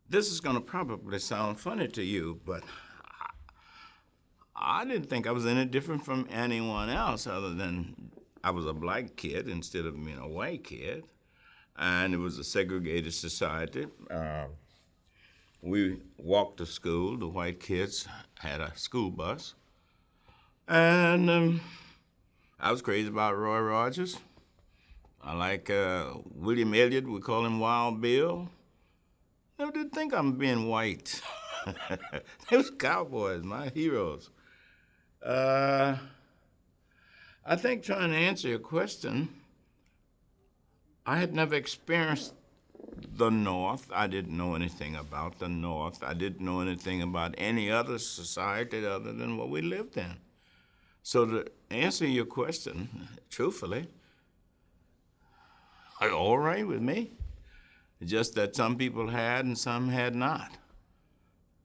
This is going to probably sound funny to you, but I didn't think I was any different from anyone else other than I was a black kid instead of being a white kid. And it was a segregated society. We walked to school. The white kids had a school bus. And I was crazy about Roy Rogers. I like William Elliott. We call him Wild Bill. Never did think I'm being white. They was cowboys, my heroes. I think trying to answer your question, I had never experienced the North. I didn't know anything about the North. I didn't know anything about any other society other than what we lived in. So to answer your question, truthfully, all right with me. Just that some people had and some had not.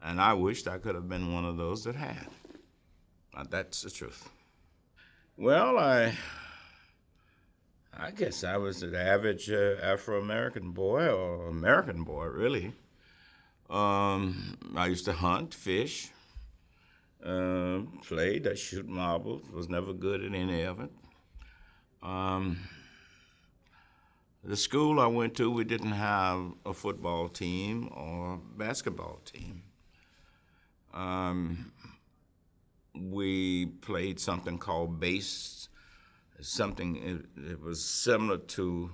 And I wished I could have been one of those that had. Now, that's the truth. Well, I guess I was an average Afro-American boy, or American boy, really. I used to hunt, fish, played, I shoot marbles, was never good at any of it. The school I went to, we didn't have a football team or basketball team. We played something called base, it was similar to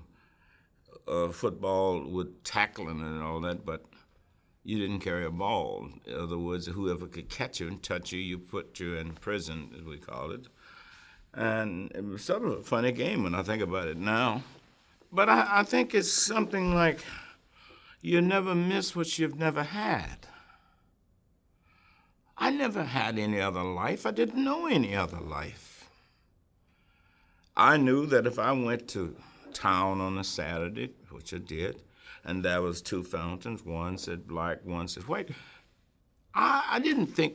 football with tackling and all that, but you didn't carry a ball. In other words, whoever could catch you and touch you, you put you in prison, as we call it. And it was sort of a funny game when I think about it now. But I think it's something like you never miss what you've never had. I never had any other life. I didn't know any other life. I knew that if I went to town on a Saturday, which I did, and there was two fountains, one said black, one said white, I didn't think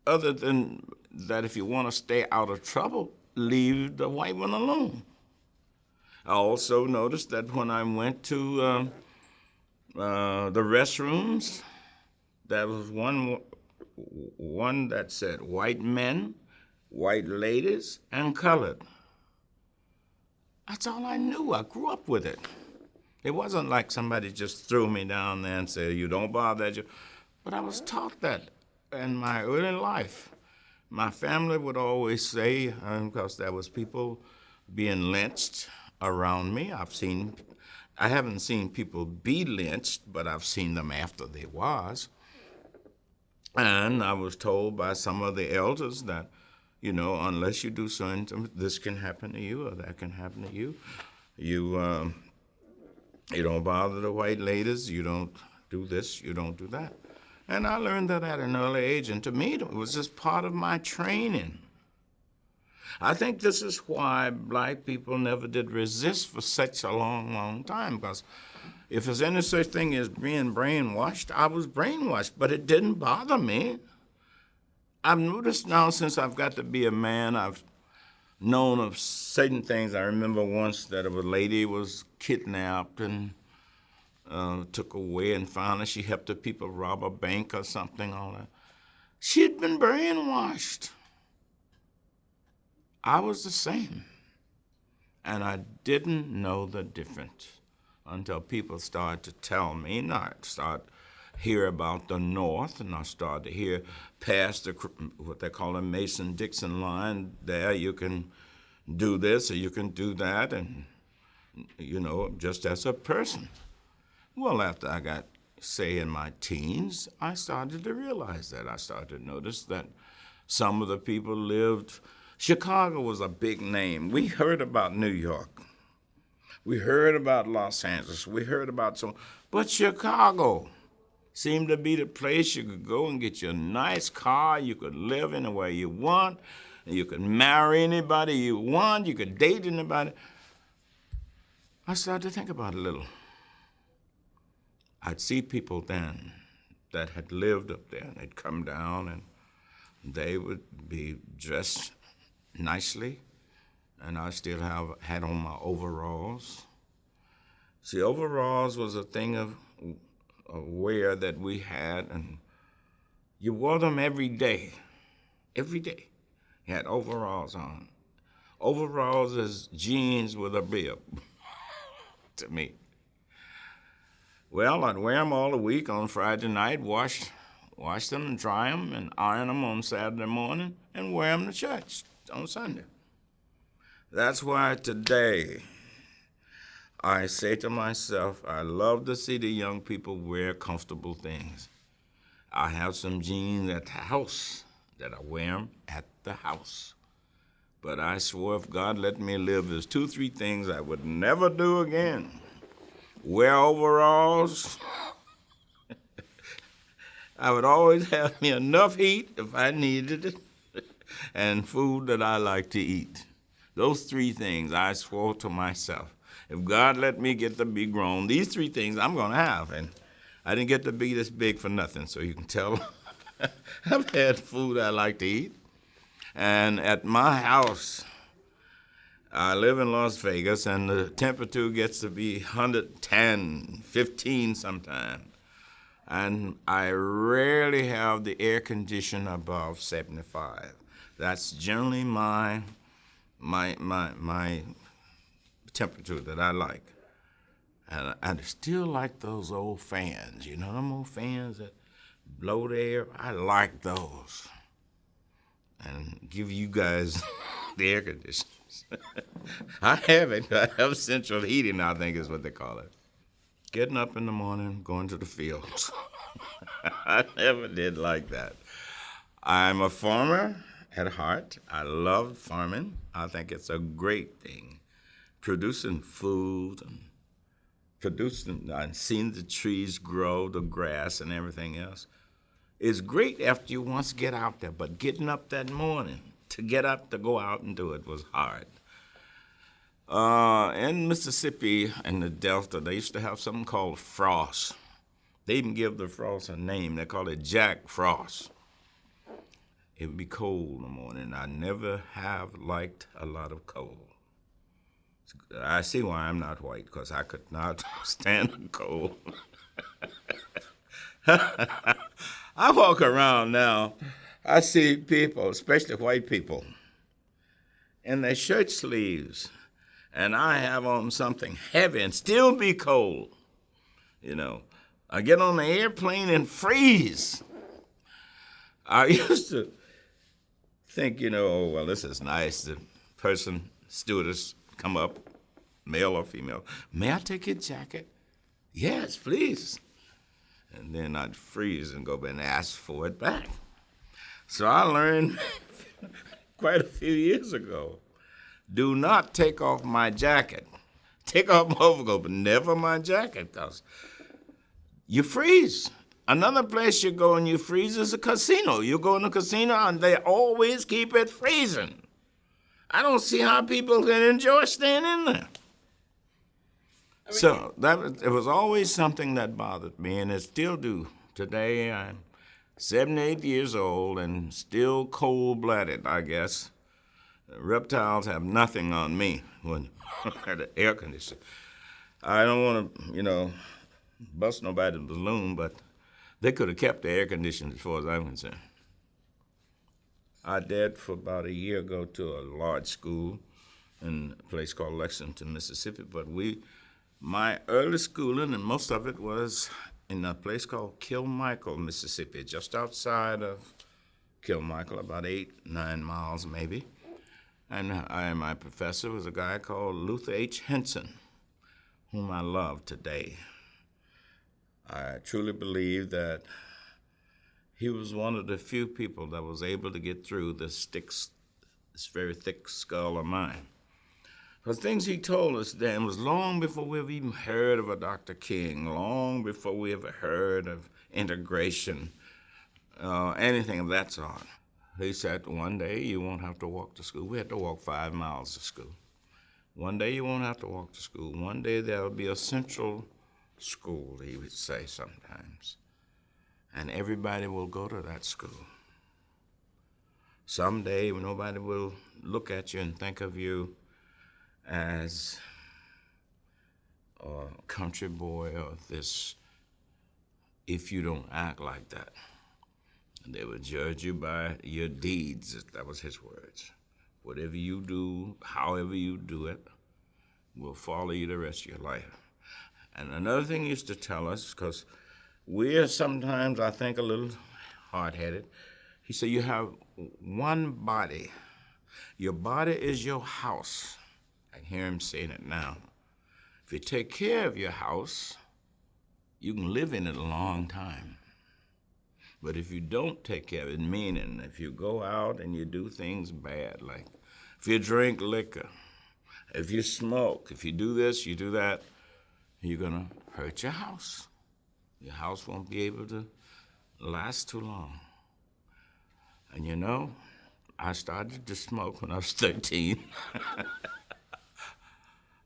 other than that if you want to stay out of trouble, leave the white one alone. I also noticed that when I went to the restrooms, there was one that said white men, white ladies, and colored. That's all I knew. I grew up with it. It wasn't like somebody just threw me down there and said, you don't bother that. But I was taught that in my early life. My family would always say, because there was people being lynched around me. I haven't seen people be lynched, but I've seen them after they was. And I was told by some of the elders that, unless you do something, this can happen to you or that can happen to you. You don't bother the white ladies, you don't do this, you don't do that. And I learned that at an early age, and to me, it was just part of my training. I think this is why black people never did resist for such a long, long time, because if there's any such thing as being brainwashed, I was brainwashed, but it didn't bother me. I've noticed now since I've got to be a man, I've known of certain things. I remember once that a lady was kidnapped and took away, and finally she helped the people rob a bank or something, all that. She'd been brainwashed. I was the same, and I didn't know the difference until people started to tell me, and I started hear about the North, and I started to hear past what they call a Mason-Dixon line. There you can do this or you can do that, and just as a person. Well, after I got, say, in my teens, I started to realize that. I started to notice that some of the people lived. Chicago was a big name. We heard about New York. We heard about Los Angeles. We heard about but Chicago seemed to be the place you could go and get your nice car. You could live anywhere you want. And you could marry anybody you want. You could date anybody. I started to think about it a little. I'd see people then that had lived up there, and they'd come down, and they would be dressed nicely, and I still had on my overalls. See, overalls was a thing of wear that we had, and you wore them every day. Every day. You had overalls on. Overalls is jeans with a bib, to me. Well, I'd wear them all the week on Friday night, wash them and dry them and iron them on Saturday morning and wear them to church on Sunday. That's why today I say to myself, I love to see the young people wear comfortable things. I have some jeans at the house that I wear them at the house. But I swore if God let me live, there's 2, 3 things I would never do again. Wear overalls. I would always have me enough heat if I needed it, and food that I like to eat. Those 3 things I swore to myself. If God let me get to be grown, these 3 things I'm going to have. And I didn't get to be this big for nothing, so you can tell I've had food I like to eat. And at my house, I live in Las Vegas, and the temperature gets to be 110, 15 sometimes. And I rarely have the air condition above 75. That's generally my temperature that I like. And I still like those old fans. You know them old fans that blow the air? I like those. And give you guys the air conditioners. I have it. I have central heating, I think is what they call it. Getting up in the morning, going to the fields. I never did like that. I'm a farmer at heart. I love farming. I think it's a great thing. Producing food and seeing the trees grow, the grass and everything else. It's great after you once get out there, but getting up that morning, to get up to go out and do it was hard. In Mississippi and the Delta, they used to have something called frost. They even give the frost a name. They call it Jack Frost. It would be cold in the morning. I never have liked a lot of cold. I see why I'm not white, because I could not stand the cold. I walk around now, I see people, especially white people, in their shirt sleeves, and I have on something heavy and still be cold. You know, I get on the airplane and freeze. I used to think, oh, well, this is nice. The stewardess, come up, male or female. May I take your jacket? Yes, please. And then I'd freeze and go back and ask for it back. So I learned quite a few years ago, do not take off my jacket. Take off my overcoat, but never my jacket, because you freeze. Another place you go and you freeze is a casino. You go in a casino and they always keep it freezing. I don't see how people can enjoy staying in there. So it was always something that bothered me, and it still do. Today I'm 78 years old and still cold-blooded, I guess. Reptiles have nothing on me when the air conditioner. I don't want to, bust nobody's balloon, but they could have kept the air conditioner as far as I'm concerned. I did for about a year go to a large school in a place called Lexington, Mississippi, but my early schooling, and most of it was in a place called Kilmichael, Mississippi, just outside of Kilmichael, about 8-9 miles maybe. And my professor was a guy called Luther H. Henson, whom I love today. I truly believe that he was one of the few people that was able to get through this very thick skull of mine. Because things he told us then was long before we've even heard of a Dr. King, long before we ever heard of integration, anything of that sort. He said, one day you won't have to walk to school. We had to walk 5 miles to school. One day you won't have to walk to school. One day there'll be a central school, he would say sometimes. And everybody will go to that school. Someday nobody will look at you and think of you as a country boy or this if you don't act like that. They will judge you by your deeds. That was his words. Whatever you do, however you do it, will follow you the rest of your life. And another thing he used to tell us, because we're sometimes, I think, a little hard-headed, he said, you have one body. Your body is your house. I can hear him saying it now. If you take care of your house, you can live in it a long time. But if you don't take care of it, meaning if you go out and you do things bad, like if you drink liquor, if you smoke, if you do this, you do that, you're gonna hurt your house. Your house won't be able to last too long. And you know, I started to smoke when I was 13.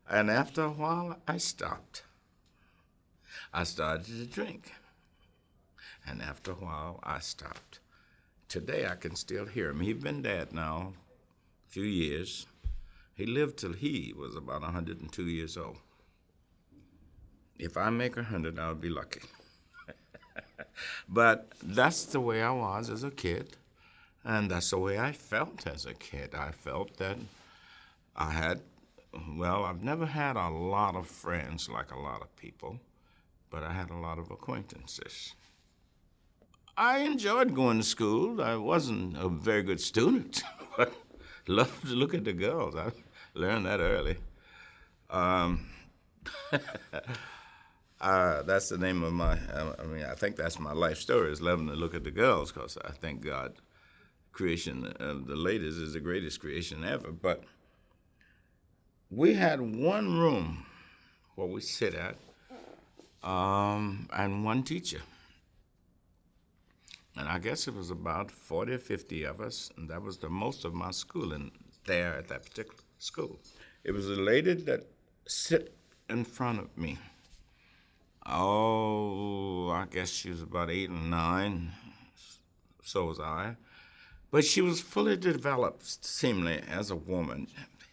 And after a while, I stopped. I started to drink. And after a while, I stopped. Today, I can still hear him. He's been dead now a few years. He lived till he was about 102 years old. If I make 100, I'll be lucky. But that's the way I was as a kid, and that's the way I felt as a kid. I felt that I've never had a lot of friends like a lot of people, but I had a lot of acquaintances. I enjoyed going to school. I wasn't a very good student, but loved to look at the girls. I learned that early. That's the name of my, I think that's my life story, is loving to look at the girls, because I think God, creation of the ladies is the greatest creation ever. But we had one room where we sit at, and one teacher. And I guess it was about 40 or 50 of us, and that was the most of my schooling there at that particular school. It was a lady that sat in front of me. Oh, I guess she was about 8 or 9, so was I. But she was fully developed, seemingly, as a woman,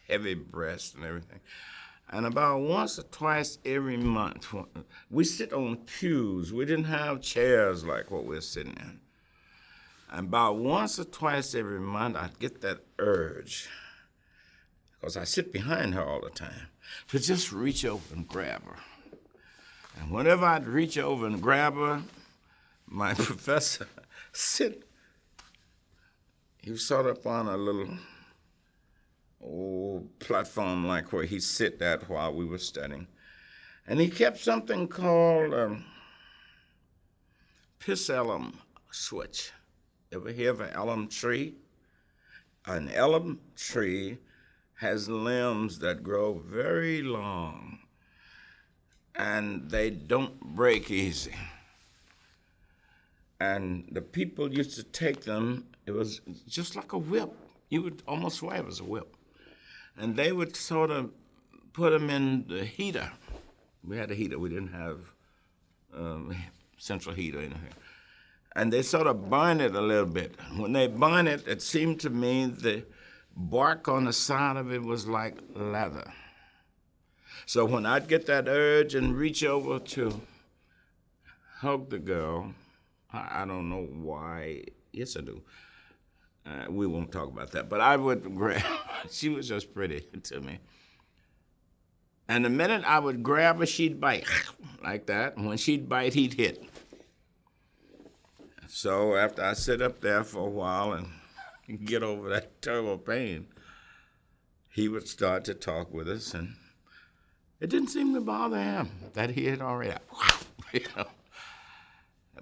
heavy breasts and everything. And about once or twice every month, we sit on pews. We didn't have chairs like what we're sitting in. And about once or twice every month, I'd get that urge, because I sit behind her all the time, to just reach over and grab her. And whenever I'd reach over and grab her, my professor he was sort of on a little platform like where he sit at while we were studying. And he kept something called pisellum switch. Ever hear of an elm tree? An elm tree has limbs that grow very long, and they don't break easy. And the people used to take them, it was just like a whip. You would almost swear it was a whip. And they would sort of put them in the heater. We had a heater, we didn't have central heat or anything. And they sort of burn it a little bit. When they burn it, it seemed to me the bark on the side of it was like leather. So when I'd get that urge and reach over to hug the girl, I don't know why, yes I do. We won't talk about that, but I would grab, she was just pretty to me. And the minute I would grab her, she'd bite, like that. And when she'd bite, he'd hit. So after I sit up there for a while and get over that terrible pain, he would start to talk with us, and it didn't seem to bother him that he had already, you know.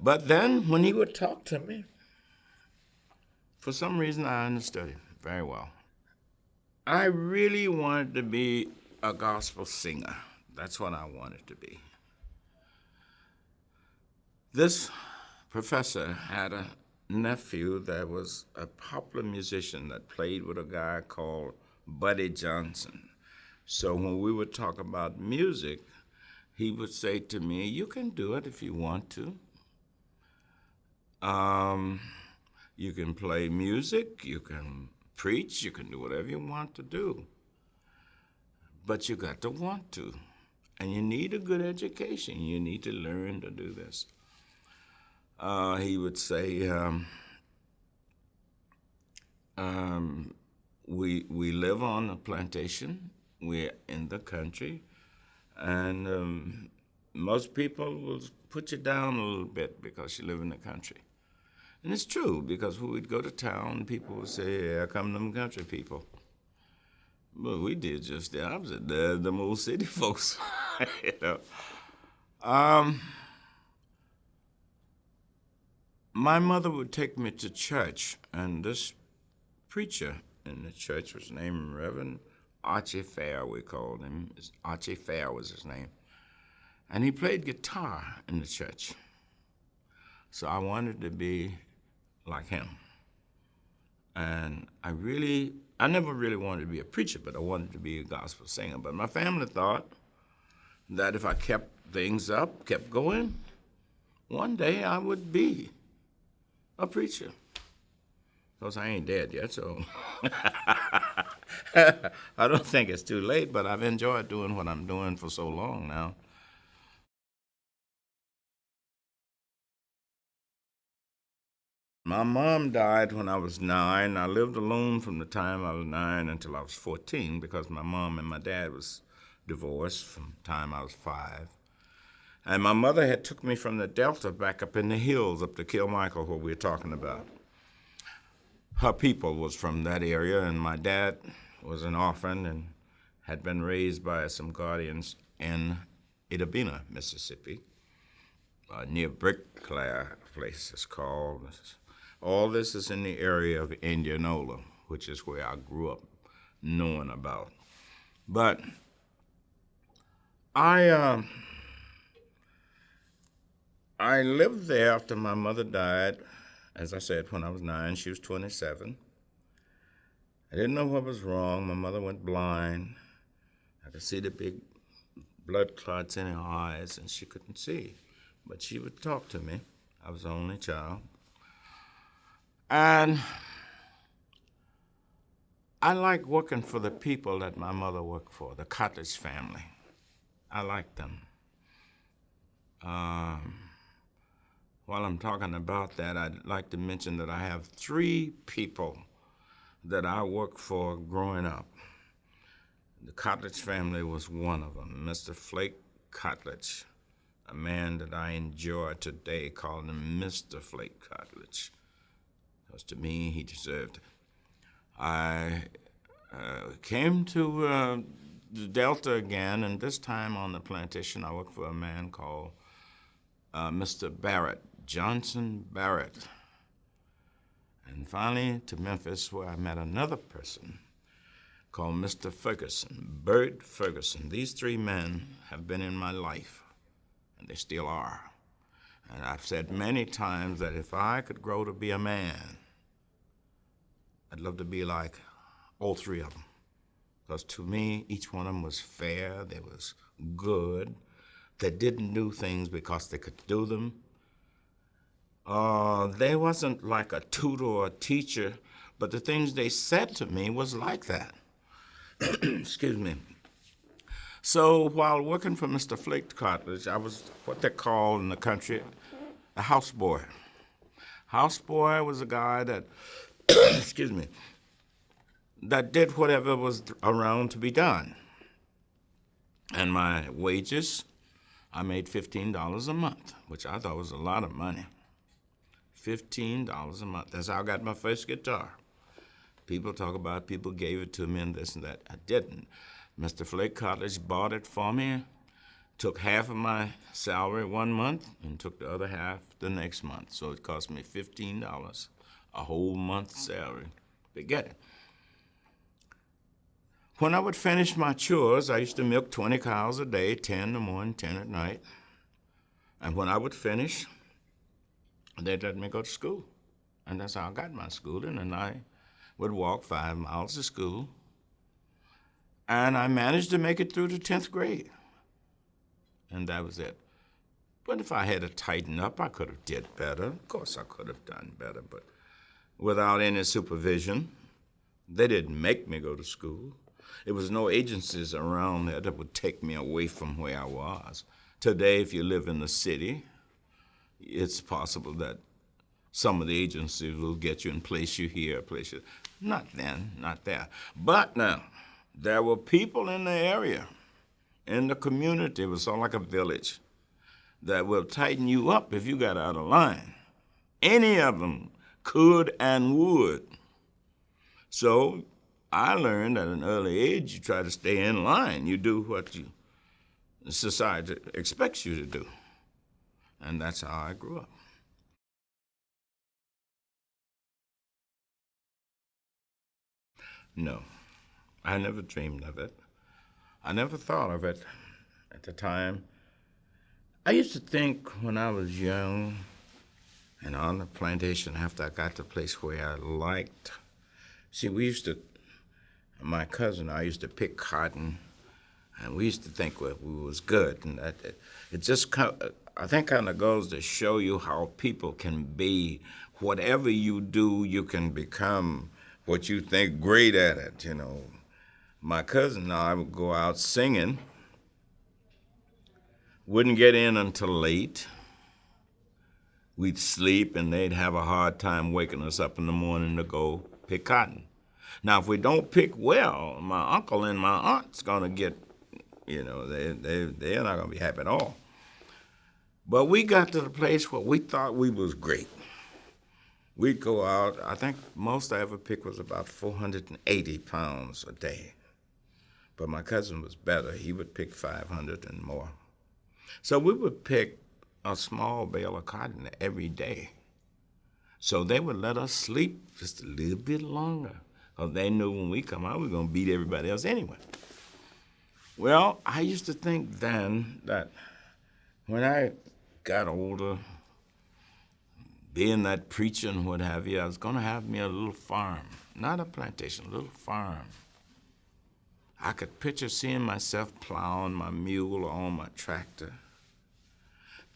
But then when he would talk to me, for some reason I understood him very well. I really wanted to be a gospel singer. That's what I wanted to be. This professor had a nephew that was a popular musician that played with a guy called Buddy Johnson. So when we would talk about music, he would say to me, you can do it if you want to. You can play music, you can preach, you can do whatever you want to do. But you got to want to. And you need a good education. You need to learn to do this. He would say, we live on a plantation. We're in the country, and most people will put you down a little bit because you live in the country. And it's true, because when we'd go to town, people would say, yeah, come them country people. But we did just the opposite. The old city folks, you know. My mother would take me to church, and this preacher in the church was named Reverend Archie Fair, we called him. Archie Fair was his name. And he played guitar in the church. So I wanted to be like him. And I never really wanted to be a preacher, but I wanted to be a gospel singer. But my family thought that if I kept things up, kept going, one day I would be a preacher. Because I ain't dead yet, so I don't think it's too late, but I've enjoyed doing what I'm doing for so long now. My mom died when I was 9. I lived alone from the time I was 9 until I was 14 because my mom and my dad was divorced from the time I was 5. And my mother had took me from the Delta back up in the hills up to Kilmichael, where we were talking about. Her people was from that area, and my dad was an orphan and had been raised by some guardians in Itabena, Mississippi, near Brickclare, place it's called. All this is in the area of Indianola, which is where I grew up knowing about. But I lived there after my mother died. As I said, when I was 9, she was 27. I didn't know what was wrong. My mother went blind. I could see the big blood clots in her eyes, and she couldn't see. But she would talk to me. I was the only child. And I like working for the people that my mother worked for, the cottage family. I like them. While I'm talking about that, I'd like to mention that I have 3 people that I worked for growing up. The Cottage family was one of them, Mr. Flake Cottage, a man that I enjoy today, calling him Mr. Flake Cottage, because to me, he deserved it. I came to the Delta again, and this time on the plantation, I worked for a man called Mr. Barrett, Johnson Barrett. And finally to Memphis, where I met another person called Mr. Ferguson, Bert Ferguson. These 3 men have been in my life, and they still are. And I've said many times that if I could grow to be a man, I'd love to be like all 3 of them. Because to me, each one of them was fair, they was good, they didn't do things because they could do them. They wasn't like a tutor or a teacher, but the things they said to me was like that. Excuse me. So while working for Mr. Flake Cottage, I was what they call in the country a houseboy. Houseboy was a guy that, excuse me, that did whatever was around to be done. And my wages, I made $15 a month, which I thought was a lot of money. $15 a month. That's how I got my first guitar. People talk about people gave it to me and this and that. I didn't. Mr. Flake Cottage bought it for me, took half of my salary one month and took the other half the next month. So it cost me $15, a whole month's salary to get it. When I would finish my chores, I used to milk 20 cows a day, 10 in the morning, 10 at night. And when I would finish, they'd let me go to school. And that's how I got my schooling. And I would walk 5 miles to school. And I managed to make it through the 10th grade. And that was it. But if I had to tighten up, I could have did better. Of course, I could have done better, but without any supervision. They didn't make me go to school. There was no agencies around there that would take me away from where I was. Today, if you live in the city, it's possible that some of the agencies will get you and place you here, place you. Not then, not there. But now, there were people in the area, in the community, it was sort of like a village, that will tighten you up if you got out of line. Any of them could and would. So I learned at an early age, you try to stay in line. You do what society expects you to do. And that's how I grew up. No, I never dreamed of it. I never thought of it at the time. I used to think when I was young and on the plantation after I got to a place where I liked. See, my cousin and I used to pick cotton, and we used to think we was good. And it just, I think, kind of goes to show you how people can be. Whatever you do, you can become what you think great at it, you know. My cousin and I would go out singing, wouldn't get in until late. We'd sleep, and they'd have a hard time waking us up in the morning to go pick cotton. Now, if we don't pick well, my uncle and my aunt's gonna get, you know, they're not gonna be happy at all. But we got to the place where we thought we was great. We'd go out, I think most I ever picked was about 480 pounds a day. But my cousin was better. He would pick 500 and more. So we would pick a small bale of cotton every day. So they would let us sleep just a little bit longer, because they knew when we come out, we were going to beat everybody else anyway. Well, I used to think then that when I got older, being that preacher and what have you, I was going to have me a little farm. Not a plantation, a little farm. I could picture seeing myself plowing my mule or on my tractor.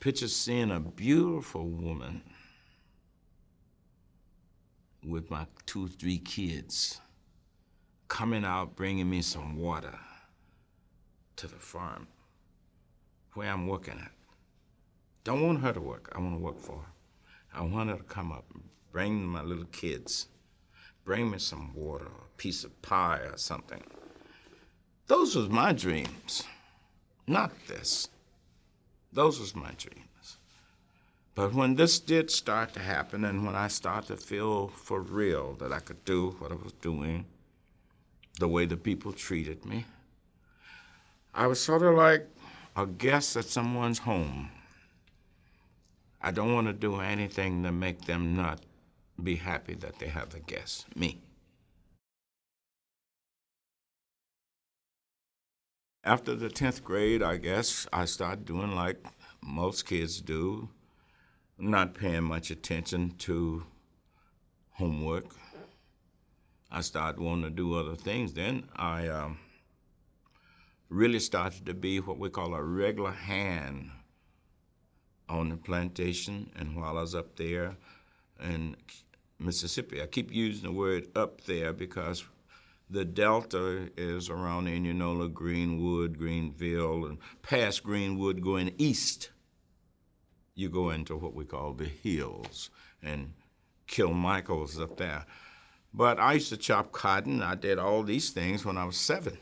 Picture seeing a beautiful woman with my 2, 3 kids coming out bringing me some water to the farm where I'm working at. Don't want her to work, I want to work for her. I want her to come up and bring my little kids, bring me some water, a piece of pie or something. Those was my dreams, not this. Those was my dreams. But when this did start to happen, and when I started to feel for real that I could do what I was doing, the way the people treated me, I was sort of like a guest at someone's home. I don't want to do anything to make them not be happy that they have a guest, me. After the 10th grade, I guess, I started doing like most kids do, not paying much attention to homework. I started wanting to do other things. Then I really started to be what we call a regular hand on the plantation. And while I was up there in Mississippi, I keep using the word up there because the Delta is around Indianola, Greenwood, Greenville, and past Greenwood going east. You go into what we call the hills, and Kilmichael's up there. But I used to chop cotton. I did all these things when I was 7.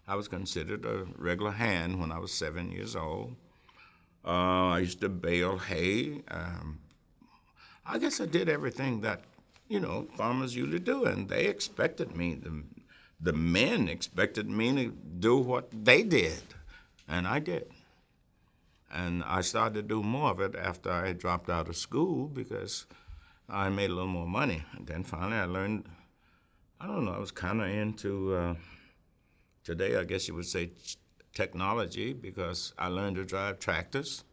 I was considered a regular hand when I was 7 years old. I used to bale hay. I guess I did everything that, you know, farmers usually do, and they expected me, the men expected me to do what they did, and I did. And I started to do more of it after I dropped out of school because I made a little more money. And then finally I learned, I don't know, I was kind of into, today I guess you would say technology, because I learned to drive tractors,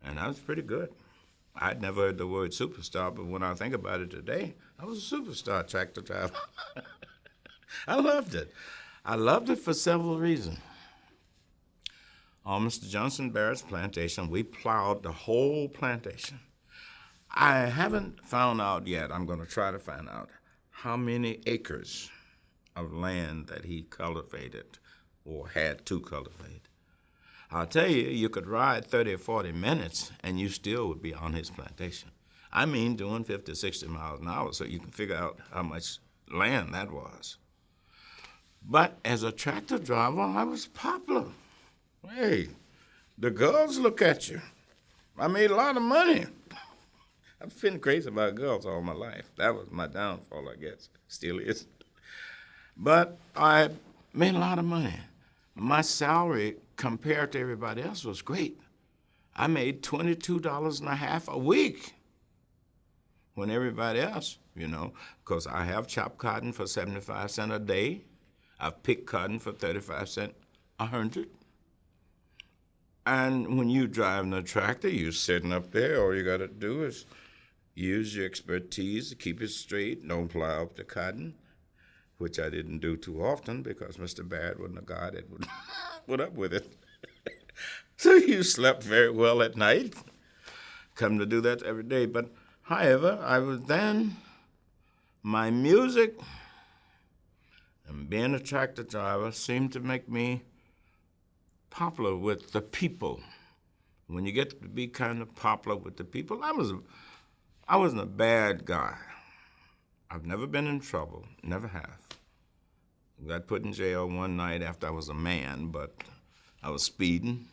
and I was pretty good. I'd never heard the word superstar, but when I think about it today, I was a superstar tractor driver. I loved it. I loved it for several reasons. On Mr. Johnson Barrett's plantation, we plowed the whole plantation. I haven't found out yet, I'm going to try to find out, how many acres of land that he cultivated or had to cultivate. I'll tell you, you could ride 30 or 40 minutes and you still would be on his plantation. I mean, doing 50, 60 miles an hour, so you can figure out how much land that was. But as a tractor driver, I was popular. Hey, the girls look at you. I made a lot of money. I've been crazy about girls all my life. That was my downfall, I guess. Still is. But I made a lot of money. My salary compared to everybody else was great. I made $22.50 a week when everybody else, because I have chopped cotton for 75 cents a day. I've picked cotton for 35 cents a hundred. And when you're driving a tractor, you're sitting up there, all you got to do is use your expertise to keep it straight, don't plow up the cotton, which I didn't do too often because Mr. Baird wasn't a guy that would put up with it. So you slept very well at night. Come to do that every day. But however, my music and being a tractor driver seemed to make me popular with the people. When you get to be kind of popular with the people, I wasn't a bad guy. I've never been in trouble, never have. Got put in jail one night after I was a man, but I was speeding,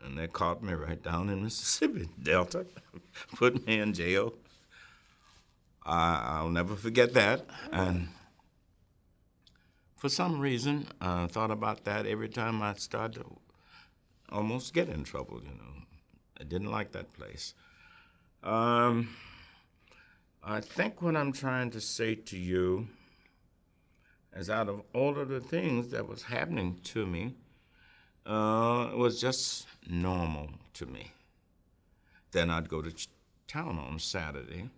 and they caught me right down in Mississippi Delta, put me in jail. I'll never forget that. And for some reason, I thought about that every time I started to almost get in trouble, I didn't like that place. I think what I'm trying to say to you is out of all of the things that was happening to me, it was just normal to me. Then I'd go to town on Saturday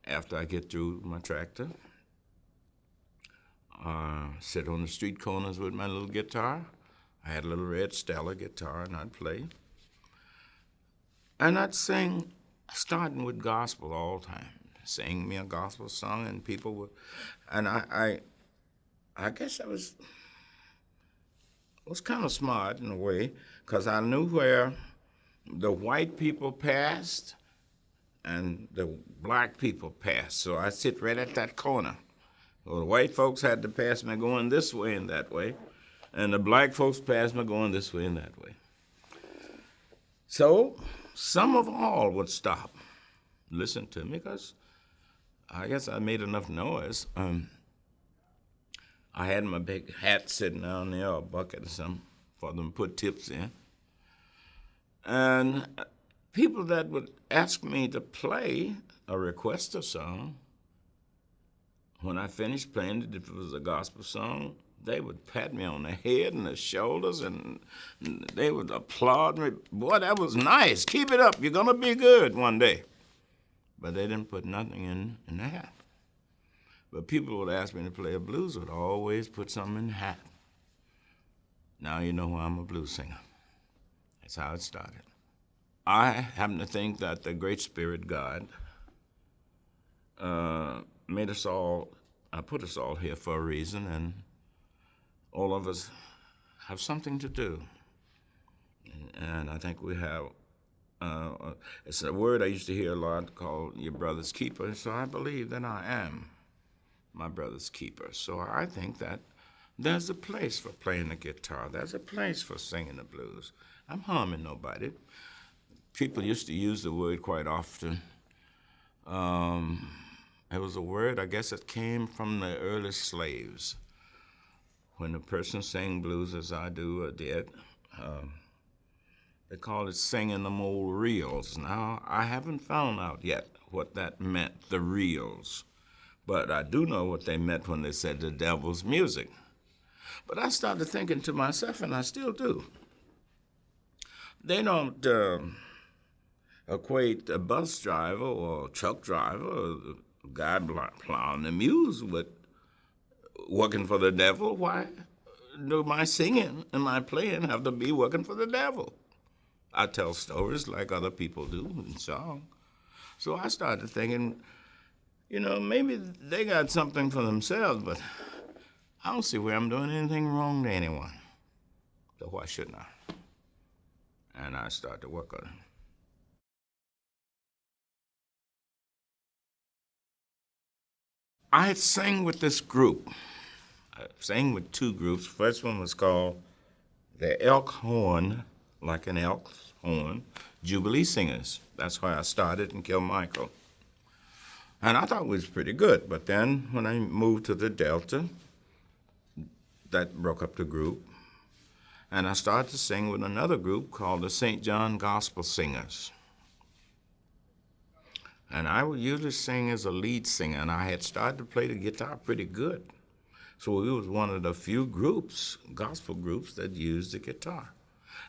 after I get through my tractor, sit on the street corners with my little guitar. I had a little red Stella guitar, and I'd play. And I'd sing, starting with gospel all the time. Sing me a gospel song, and people would, and I guess I was kind of smart in a way, because I knew where the white people passed and the black people passed. So I sit right at that corner. Well, the white folks had to pass me going this way and that way, and the black folks passed me going this way and that way. So some of all would stop, listen to me, because I guess I made enough noise. I had my big hat sitting down there, or a bucket or something, for them to put tips in. And people that would ask me to play or request a song, when I finished playing it, if it was a gospel song, they would pat me on the head and the shoulders, and they would applaud me. Boy, that was nice. Keep it up. You're going to be good one day. But they didn't put nothing in the hat. But people would ask me to play a blues, would always put something in the hat. Now you know I'm a blues singer. That's how it started. I happen to think that the Great Spirit God made us all, put us all here for a reason, and all of us have something to do. And I think we have, it's a word I used to hear a lot called your brother's keeper, so I believe that I am my brother's keeper. So I think that there's a place for playing the guitar. There's a place for singing the blues. I'm harming nobody. People used to use the word quite often. It was a word, I guess it came from the early slaves. When a person sang blues, as I do or did, they called it singing them old reels. Now, I haven't found out yet what that meant, the reels. But I do know what they meant when they said the devil's music. But I started thinking to myself, and I still do, they don't equate a bus driver or a truck driver or a guy plowing the mules with working for the devil. Why do my singing and my playing have to be working for the devil? I tell stories like other people do in song. So I started thinking, maybe they got something for themselves, but I don't see where I'm doing anything wrong to anyone. So why shouldn't I? and I started to work on it. I had sang with this group. I sang with two groups. First one was called the Elk Horn, like an elk's horn, Jubilee Singers. That's where I started in Kilmichael. And I thought it was pretty good. But then when I moved to the Delta, that broke up the group. And I started to sing with another group called the St. John Gospel Singers. And I would usually sing as a lead singer, and I had started to play the guitar pretty good. So we was one of the few groups, gospel groups, that used the guitar.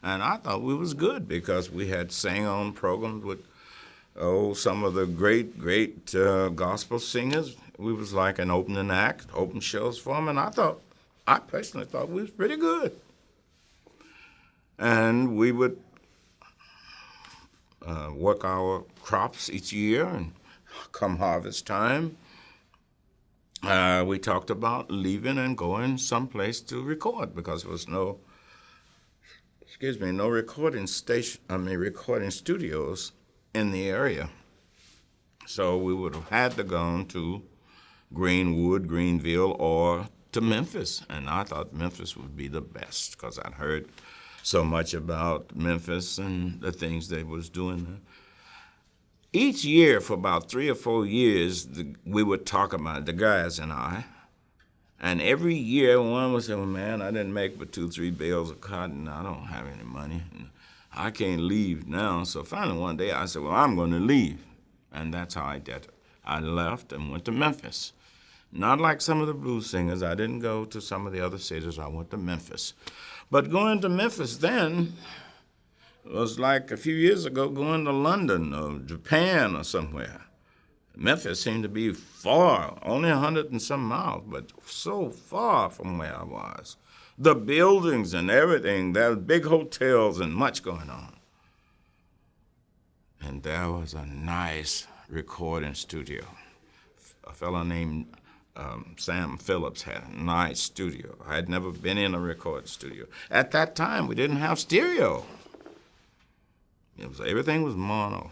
And I thought we was good because we had sang on programs with, some of the great gospel singers. We was like an opening act, open shows for them, and I personally thought we was pretty good. And we would work our crops each year, and come harvest time, we talked about leaving and going someplace to record because there was no recording studios in the area. So we would have had to go to Greenwood, Greenville, or to Memphis, and I thought Memphis would be the best because I'd heard so much about Memphis and the things they was doing there. Each year for about 3 or 4 years, we would talk about it, the guys and I. And every year one would say, well, man, I didn't make but 2-3 bales of cotton. I don't have any money. I can't leave now. So finally one day I said, well, I'm going to leave. And that's how I did it. I left and went to Memphis. Not like some of the blues singers. I didn't go to some of the other cities. I went to Memphis. But going to Memphis then was like a few years ago going to London or Japan or somewhere. Memphis seemed to be far, only 100 and some miles, but so far from where I was. The buildings and everything, there were big hotels and much going on. And there was a nice recording studio. A fellow named Sam Phillips had a nice studio. I had never been in a recording studio. At that time, we didn't have stereo. Everything was mono.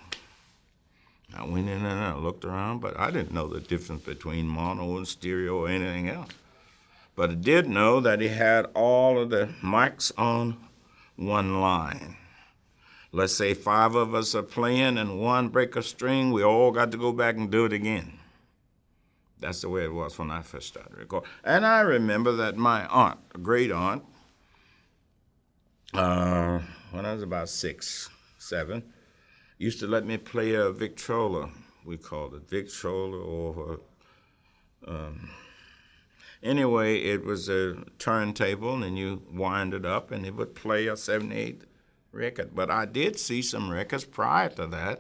I went in and I looked around, but I didn't know the difference between mono and stereo or anything else. But I did know that he had all of the mics on one line. Let's say 5 of us are playing and one break a string, we all got to go back and do it again. That's the way it was when I first started recording. And I remember that my aunt, a great aunt, when I was about 6, 7, used to let me play a Victrola. We called it Victrola, or anyway, it was a turntable, and you wind it up, and it would play a 78 record. But I did see some records prior to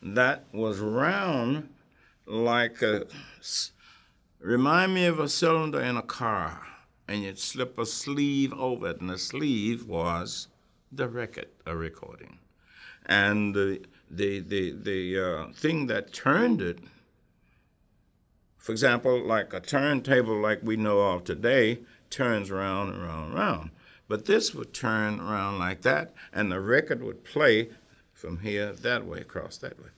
that was round like remind me of a cylinder in a car, and you'd slip a sleeve over it, and the sleeve was the record, a recording. And the thing that turned it, for example, like a turntable like we know of today, turns around and around and around. But this would turn around like that, and the record would play from here that way, across that way.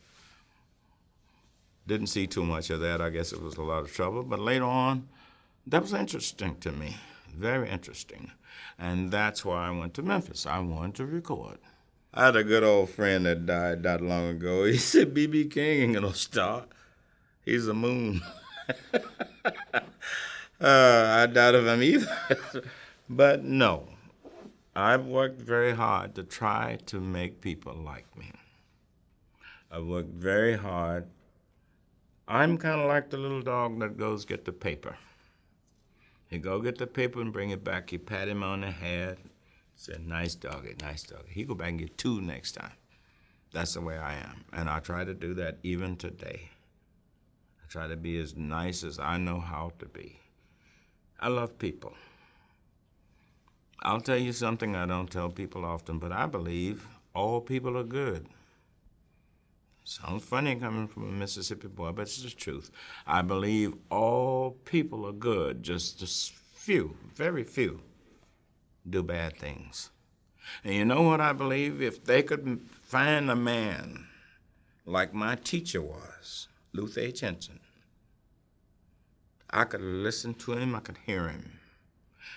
Didn't see too much of that. I guess it was a lot of trouble. But later on, that was interesting to me, very interesting. And that's why I went to Memphis. I wanted to record. I had a good old friend that died not long ago. He said, B.B. King ain't no star. He's a moon. I doubt of him either. But no, I've worked very hard to try to make people like me. I've worked very hard. I'm kind of like the little dog that goes get the paper. He go get the paper and bring it back. You pat him on the head. Say, nice doggy, nice doggy. He go back and get 2 next time. That's the way I am. And I try to do that even today. I try to be as nice as I know how to be. I love people. I'll tell you something I don't tell people often, but I believe all people are good. Sounds funny coming from a Mississippi boy, but it's the truth. I believe all people are good, just few, very few, do bad things. And you know what I believe? If they could find a man like my teacher was, Luther H. Henson, I could listen to him, I could hear him.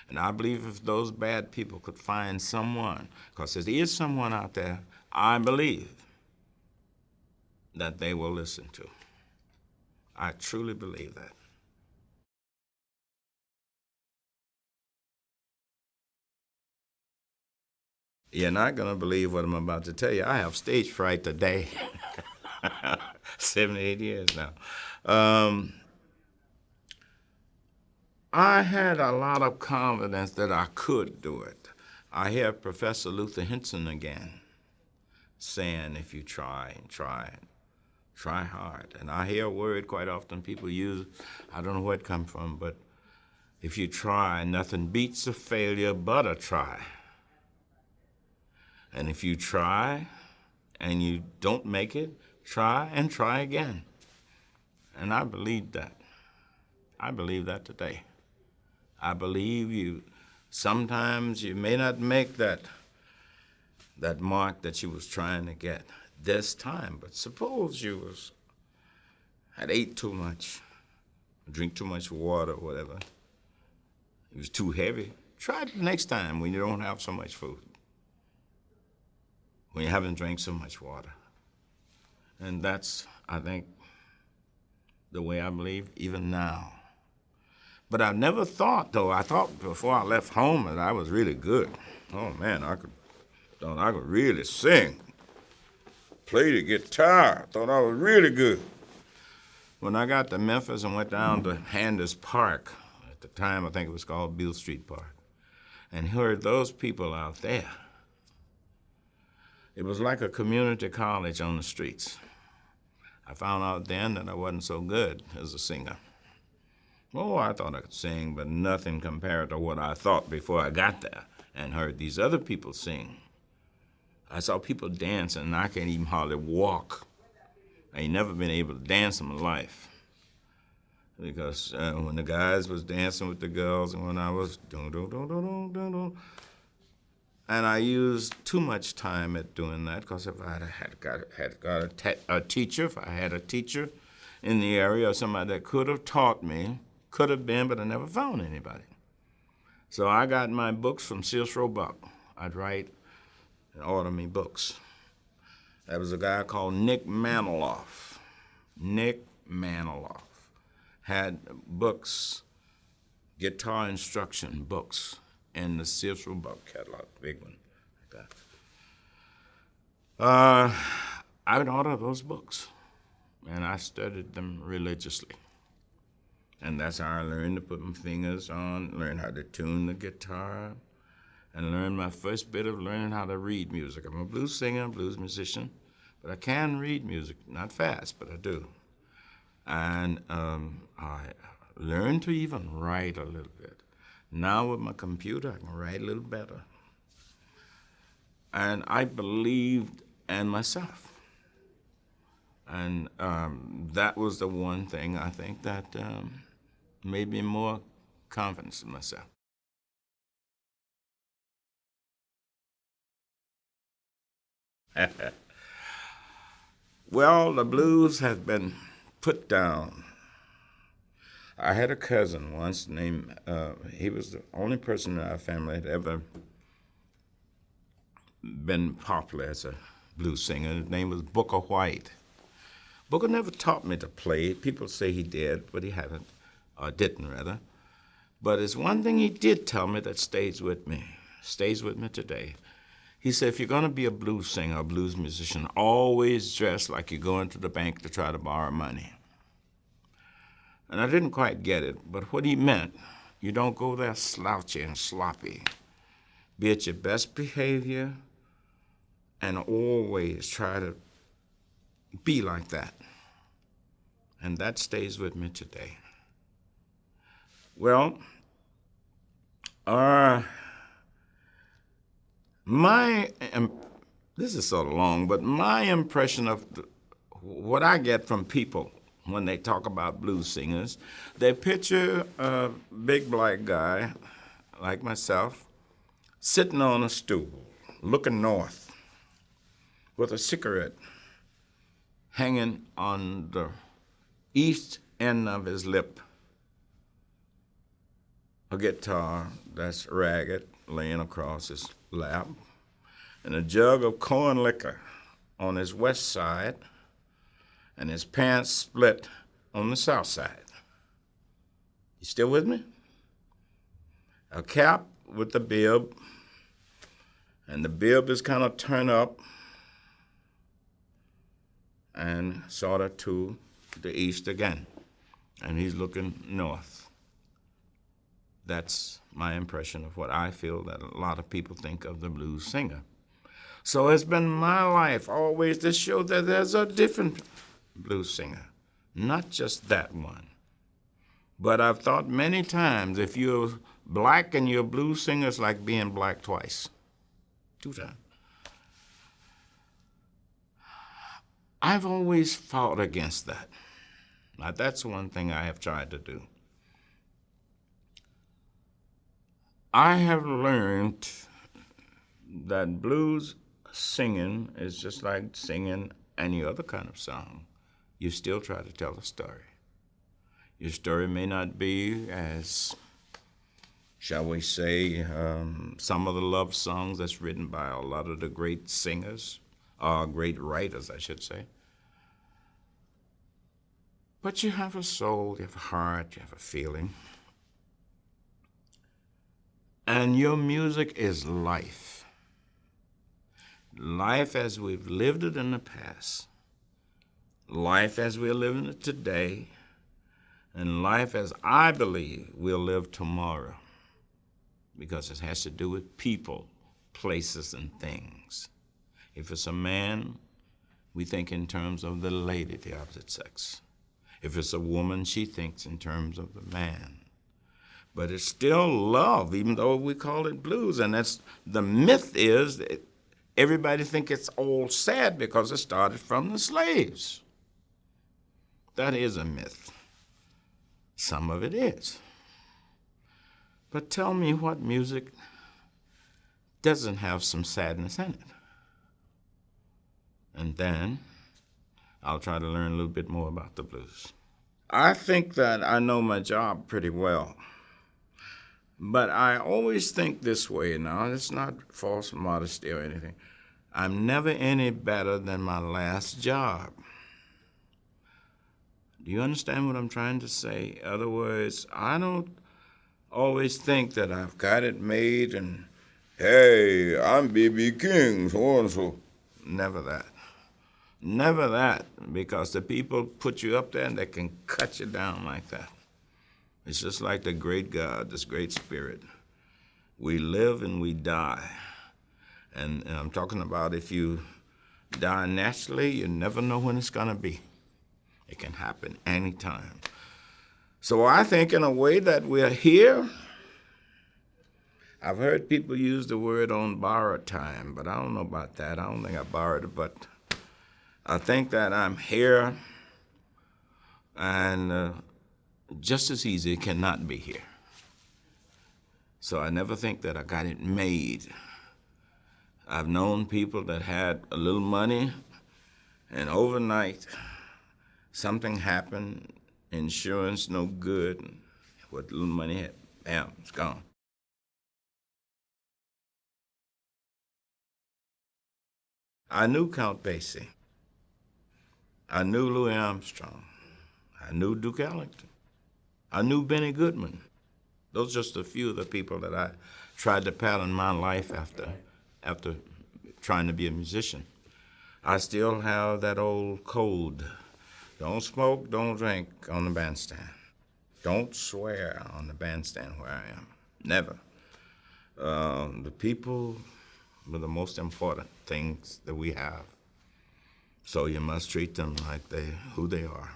And I believe if those bad people could find someone, because there is someone out there, I believe that they will listen to. I truly believe that. You're not going to believe what I'm about to tell you. I have stage fright today. 78 years now. I had a lot of confidence that I could do it. I hear Professor Luther Henson again saying, if you try and try, try hard. And I hear a word quite often people use, I don't know where it comes from, but if you try, nothing beats a failure but a try. And if you try and you don't make it, try and try again. And I believe that. I believe that today. I believe sometimes you may not make that mark that you was trying to get this time, but suppose you had ate too much, drink too much water or whatever. It was too heavy. Try it next time when you don't have so much food, when you haven't drank so much water. And that's, I think, the way I believe even now. But I never thought, though, I thought before I left home that I was really good. Oh man, I could really sing, play the guitar. I thought I was really good. When I got to Memphis and went down to Handers Park, at the time I think it was called Beale Street Park, and heard those people out there, it was like a community college on the streets. I found out then that I wasn't so good as a singer. Oh, I thought I could sing, but nothing compared to what I thought before I got there and heard these other people sing. I saw people dancing, and I can't even hardly walk. I ain't never been able to dance in my life. Because when the guys was dancing with the girls and when I was dun-dun-dun-dun-dun-dun, and I used too much time at doing that because if I had got a teacher, if I had a teacher in the area or somebody that could have taught me, could have been, but I never found anybody. So I got my books from Sears Roebuck. I'd write and order me books. There was a guy called Nick Maniloff. Nick Maniloff had books, guitar instruction books, in the Sears Roebuck catalog, big one like that. I would order those books, and I studied them religiously. And that's how I learned to put my fingers on, learn how to tune the guitar, and learn my first bit of learning how to read music. I'm a blues singer, blues musician, but I can read music, not fast, but I do. And I learned to even write a little bit. Now with my computer, I can write a little better. And I believed in myself. And that was the one thing I think that made me more confidence in myself. Well, the blues have been put down. I had a cousin once named, he was the only person in our family that had ever been popular as a blues singer. His name was Booker White. Booker never taught me to play. People say he did, but he haven't, or didn't rather. But it's one thing he did tell me that stays with me today. He said, if you're gonna be a blues singer, a blues musician, always dress like you're going to the bank to try to borrow money. And I didn't quite get it, but what he meant, you don't go there slouchy and sloppy. Be at your best behavior and always try to be like that. And that stays with me today. Well, this is sort of long, but my impression of what I get from people when they talk about blues singers, they picture a big black guy like myself sitting on a stool looking north with a cigarette hanging on the east end of his lip, a guitar that's ragged laying across his lap, and a jug of corn liquor on his west side, and his pants split on the south side. You still with me? A cap with the bib, and the bib is kind of turned up and sort of to the east again, and he's looking north. That's my impression of what I feel that a lot of people think of the blues singer. So it's been my life always to show that there's a different blues singer, not just that one. But I've thought many times, if you're black and you're a blues singer, it's like being black twice, 2 times. I've always fought against that. Now, that's one thing I have tried to do. I have learned that blues singing is just like singing any other kind of song. You still try to tell a story. Your story may not be as, shall we say, some of the love songs that's written by a lot of the great singers, or great writers, I should say. But you have a soul, you have a heart, you have a feeling. And your music is life. Life as we've lived it in the past, life as we're living it today, and life as I believe we'll live tomorrow, because it has to do with people, places, and things. If it's a man, we think in terms of the lady, the opposite sex. If it's a woman, she thinks in terms of the man. But it's still love, even though we call it blues. And that's the myth is that everybody think it's all sad because it started from the slaves. That is a myth. Some of it is. But tell me what music doesn't have some sadness in it. And then I'll try to learn a little bit more about the blues. I think that I know my job pretty well. But I always think this way now. It's not false modesty or anything. I'm never any better than my last job. Do you understand what I'm trying to say? In other words, I don't always think that I've got it made and, hey, I'm B.B. King, so and so. Never that. Never that, because the people put you up there and they can cut you down like that. It's just like the great God, this great spirit. We live and we die. And I'm talking about if you die naturally, you never know when it's going to be. It can happen anytime. So I think in a way that we're here. I've heard people use the word on borrowed time, but I don't know about that. I don't think I borrowed it, but I think that I'm here and just as easy cannot be here. So I never think that I got it made. I've known people that had a little money and overnight something happened, insurance no good, and what little money had, bam, it's gone. I knew Count Basie. I knew Louis Armstrong. I knew Duke Ellington. I knew Benny Goodman. Those are just a few of the people that I tried to pattern my life after trying to be a musician. I still have that old code. Don't smoke, don't drink on the bandstand. Don't swear on the bandstand where I am. Never. The people are the most important things that we have. So you must treat them like who they are.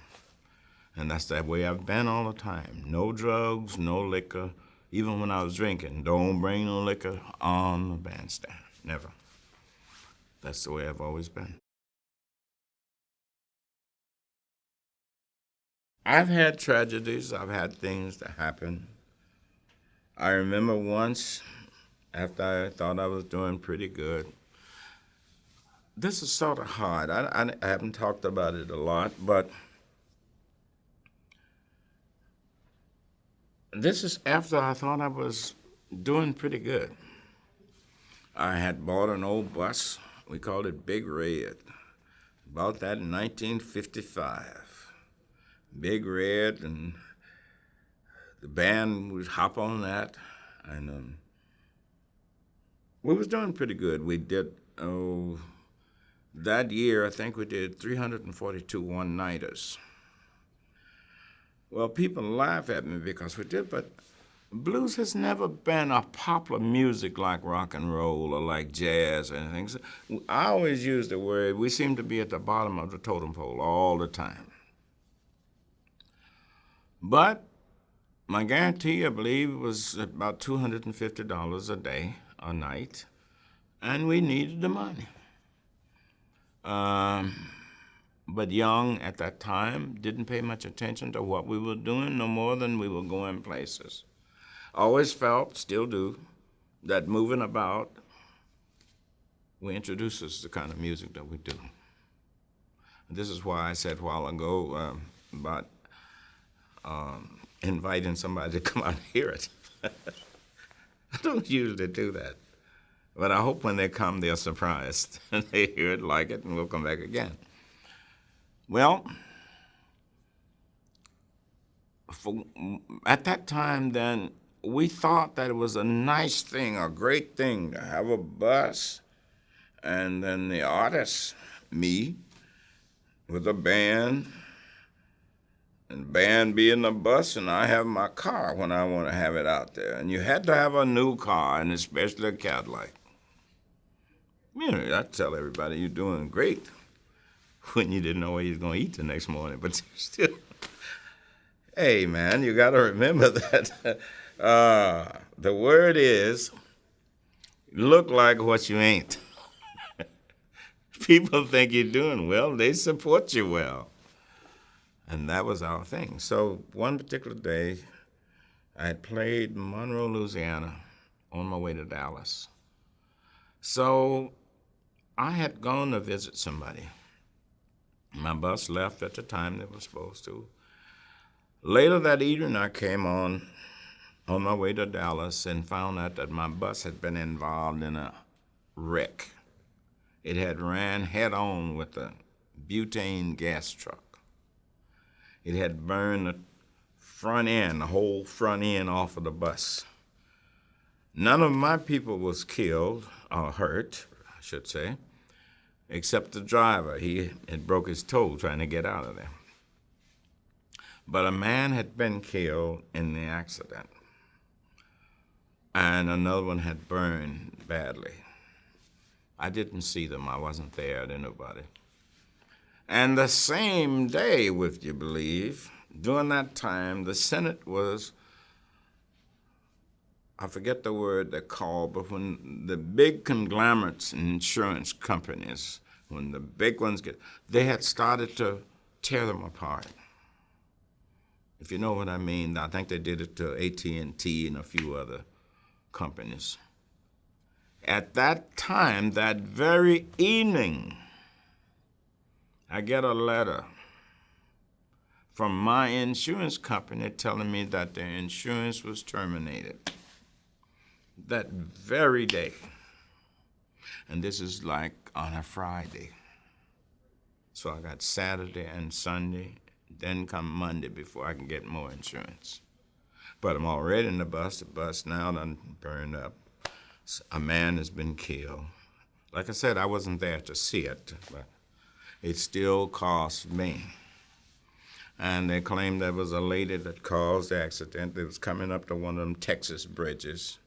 And that's that way I've been all the time. No drugs, no liquor. Even when I was drinking, don't bring no liquor on the bandstand. Never. That's the way I've always been. I've had tragedies. I've had things that happen. I remember once after I thought I was doing pretty good. This is sort of hard. I haven't talked about it a lot, but this is after I thought I was doing pretty good. I had bought an old bus. We called it Big Red. Bought that in 1955. Big Red, and the band would hop on that, and we was doing pretty good. We did, that year, I think we did 342 one-nighters. Well, people laugh at me because we did, but blues has never been a popular music like rock and roll or like jazz or anything. So I always use the word, we seem to be at the bottom of the totem pole all the time. But my guarantee, I believe, was about $250 a day, a night, and we needed the money. But young at that time, didn't pay much attention to what we were doing, no more than we were going places. Always felt, still do, that moving about introduces the kind of music that we do. This is why I said a while ago about inviting somebody to come out and hear it. I don't usually do that. But I hope when they come, they're surprised and they hear it, like it, and we'll come back again. Well, at that time then, we thought that it was a nice thing, a great thing to have a bus, and then the artist, me, with a band, and the band be in the bus, and I have my car when I want to have it out there. And you had to have a new car, and especially a Cadillac. You know, I tell everybody you're doing great when you didn't know what you was going to eat the next morning, but still, hey, man, you got to remember that the word is, look like what you ain't. People think you're doing well. They support you well. And that was our thing. So one particular day, I had played Monroe, Louisiana, on my way to Dallas. So I had gone to visit somebody. My bus left at the time they were supposed to. Later that evening, I came on my way to Dallas and found out that my bus had been involved in a wreck. It had ran head-on with a butane gas truck. It had burned the front end, the whole front end off of the bus. None of my people was killed or hurt, I should say, except the driver. He had broke his toe trying to get out of there. But a man had been killed in the accident, and another one had burned badly. I didn't see them. I wasn't there. I didn't know about it. And the same day, would you believe, during that time, the Senate was, I forget the word they're called, but when the big conglomerates and insurance companies, when the big ones they had started to tear them apart. If you know what I mean, I think they did it to AT&T and a few other companies. At that time, that very evening, I get a letter from my insurance company telling me that their insurance was terminated. That very day. And this is like on a Friday. So I got Saturday and Sunday, then come Monday before I can get more insurance. But I'm already in the bus now done burned up. A man has been killed. Like I said, I wasn't there to see it, but it still cost me. And they claimed there was a lady that caused the accident that was coming up to one of them Texas bridges.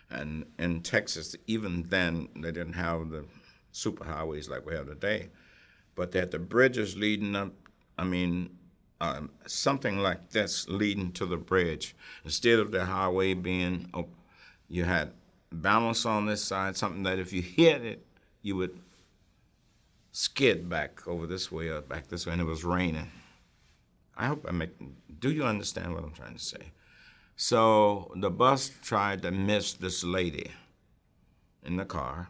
And in Texas, even then, they didn't have the superhighways like we have today. But they had the bridges leading up, something like this leading to the bridge. Instead of the highway being, you had balance on this side, something that if you hit it, you would skid back over this way or back this way, and it was raining. I hope do you understand what I'm trying to say? So the bus tried to miss this lady in the car,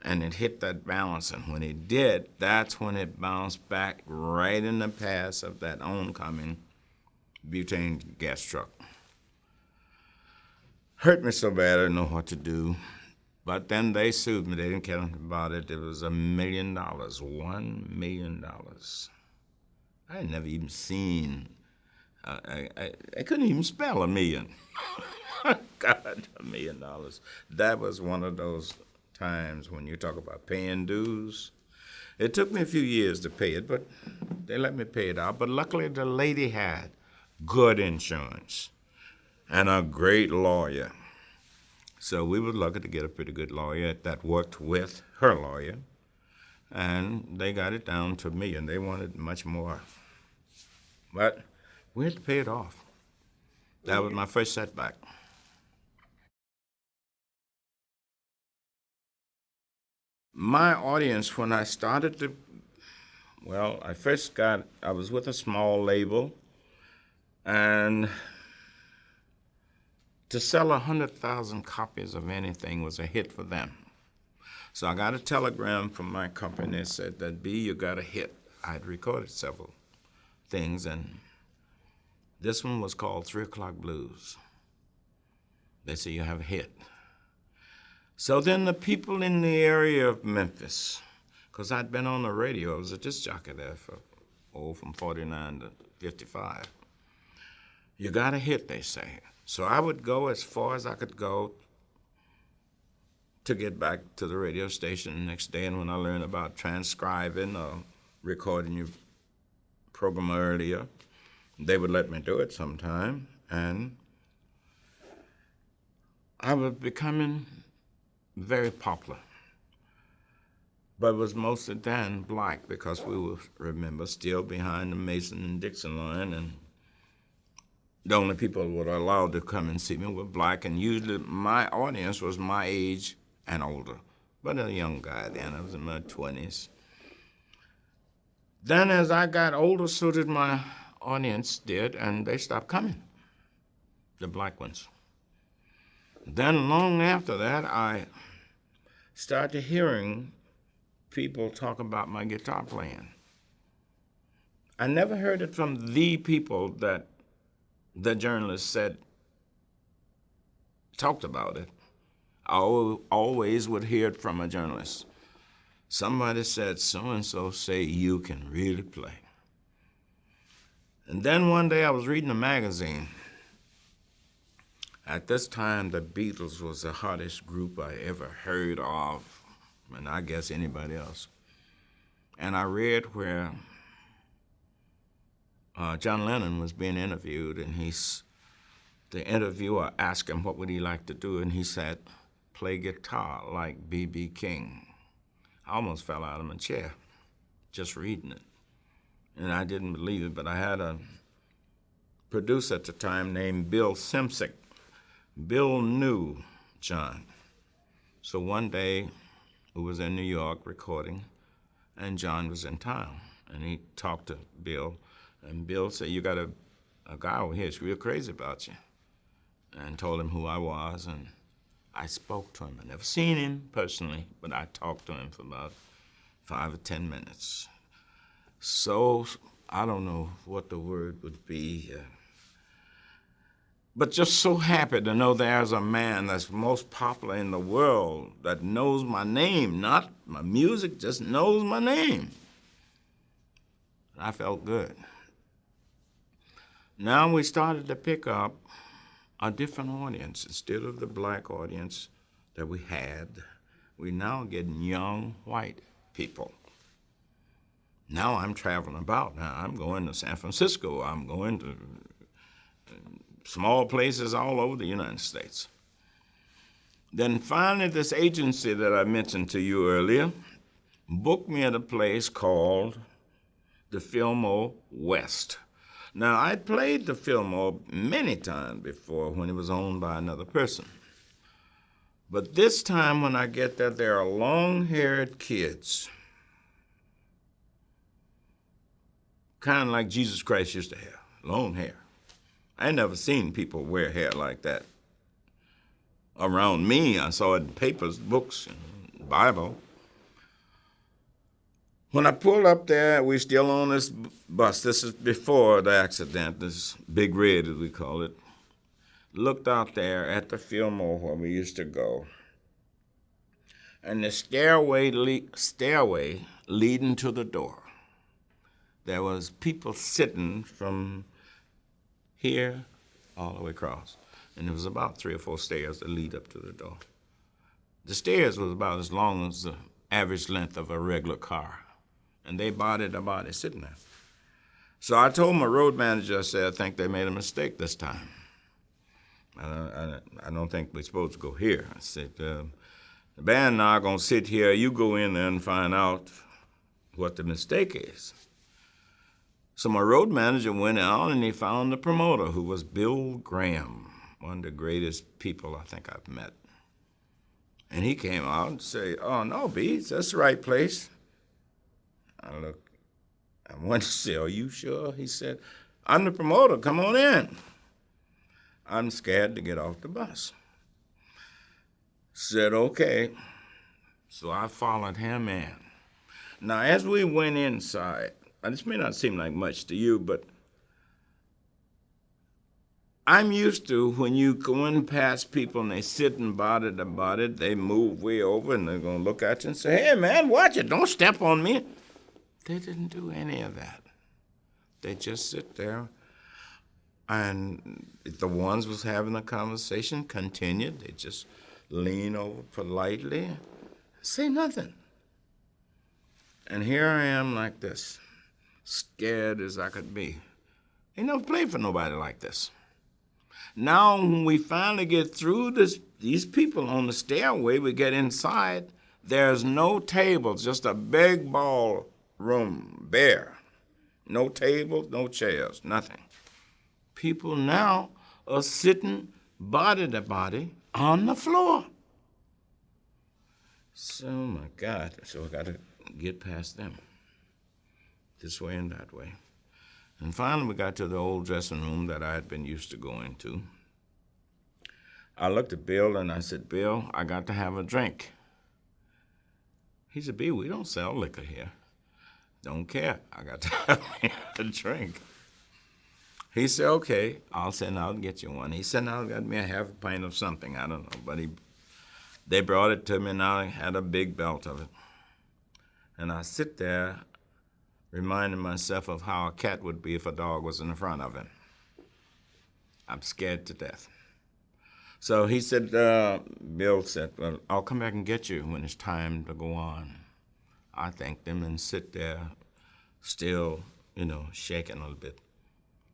and it hit that balance. And when it did, that's when it bounced back right in the path of that oncoming butane gas truck. Hurt me so bad I didn't know what to do. But then they sued me. They didn't care anything about it. It was $1 million, $1 million. I had never even seen, I couldn't even spell a million. God, $1 million. That was one of those times when you talk about paying dues. It took me a few years to pay it, but they let me pay it out. But luckily the lady had good insurance and a great lawyer. So we were lucky to get a pretty good lawyer that worked with her lawyer, and they got it down to $1 million. They wanted much more. But we had to pay it off. That was my first setback. My audience, when I started to, I was with a small label, and to sell 100,000 copies of anything was a hit for them. So I got a telegram from my company that said that, B, you got a hit. I had recorded several things, and this one was called 3 O'Clock Blues. They said, you have a hit. So then the people in the area of Memphis, because I'd been on the radio, I was a disc jockey there from 49 to 55. You got a hit, they say. So I would go as far as I could go to get back to the radio station the next day. And when I learned about transcribing or recording your program earlier, they would let me do it sometime. And I was becoming very popular. But it was mostly then black, because we were, remember, still behind the Mason and Dixon line, and the only people who were allowed to come and see me were black, and usually my audience was my age and older, but a young guy then. I was in my 20s. Then as I got older, so did my audience did, and they stopped coming, the black ones. Then long after that, I started hearing people talk about my guitar playing. I never heard it from the people that the journalist said, talked about it. I always would hear it from a journalist. Somebody said, so-and-so say you can really play. And then one day I was reading a magazine. At this time, the Beatles was the hottest group I ever heard of, and I guess anybody else. And I read where John Lennon was being interviewed, and the interviewer asked him what would he like to do, and he said, play guitar like B.B. King. I almost fell out of my chair just reading it. And I didn't believe it, but I had a producer at the time named Bill Simsick. Bill knew John. So one day, we was in New York recording, and John was in town, and he talked to Bill, and Bill said, you got a guy over here, he's real crazy about you, and told him who I was, and I spoke to him. I never seen him personally, but I talked to him for about 5 or 10 minutes. So, I don't know what the word would be, but just so happy to know there's a man that's most popular in the world that knows my name, not my music, just knows my name. I felt good. Now we started to pick up a different audience. Instead of the black audience that we had, we now getting young white people. Now I'm traveling about. Now I'm going to San Francisco. I'm going to small places all over the United States. Then finally this agency that I mentioned to you earlier booked me at a place called the Fillmore West. Now, I'd played the Fillmore many times before when it was owned by another person. But this time when I get there, there are long-haired kids, kind of like Jesus Christ used to have, long hair. I ain't never seen people wear hair like that. Around me, I saw it in papers, books, and Bible. When I pulled up there, we still on this bus. This is before the accident, this Big Red, as we call it. Looked out there at the Fillmore where we used to go. And the stairway leading to the door, there was people sitting from here all the way across. And there was about 3 or 4 stairs that lead up to the door. The stairs was about as long as the average length of a regular car. And they bodied sitting there. So I told my road manager, I said, I think they made a mistake this time. I don't think we're supposed to go here. I said, the band and I are going to sit here. You go in there and find out what the mistake is. So my road manager went out and he found the promoter, who was Bill Graham, one of the greatest people I think I've met. And he came out and said, oh, no, Beats, that's the right place. I went to say, are you sure? He said, I'm the promoter, come on in. I'm scared to get off the bus. Said, okay. So I followed him in. Now, as we went inside, this may not seem like much to you, but I'm used to when you go in past people and they sit and body to body, they move way over and they're going to look at you and say, hey, man, watch it, don't step on me. They didn't do any of that. They just sit there, and if the ones was having a conversation continued, they just lean over politely, say nothing. And here I am like this, scared as I could be. I never played for nobody like this. Now, when we finally get through these people on the stairway, we get inside, there's no tables, just a big ballroom, bare. No tables, no chairs, nothing. People now are sitting body to body on the floor. So, my God, so I got to get past them, this way and that way. And finally, we got to the old dressing room that I had been used to going to. I looked at Bill and I said, Bill, I got to have a drink. He said, B, we don't sell liquor here. Don't care. I got to have a drink. He said, okay, I'll send out and get you one. He sent out and got me a half a pint of something, I don't know. But they brought it to me and I had a big belt of it. And I sit there reminding myself of how a cat would be if a dog was in the front of him. I'm scared to death. So he said, Bill said, well, I'll come back and get you when it's time to go on. I thanked him and sit there still, shaking a little bit.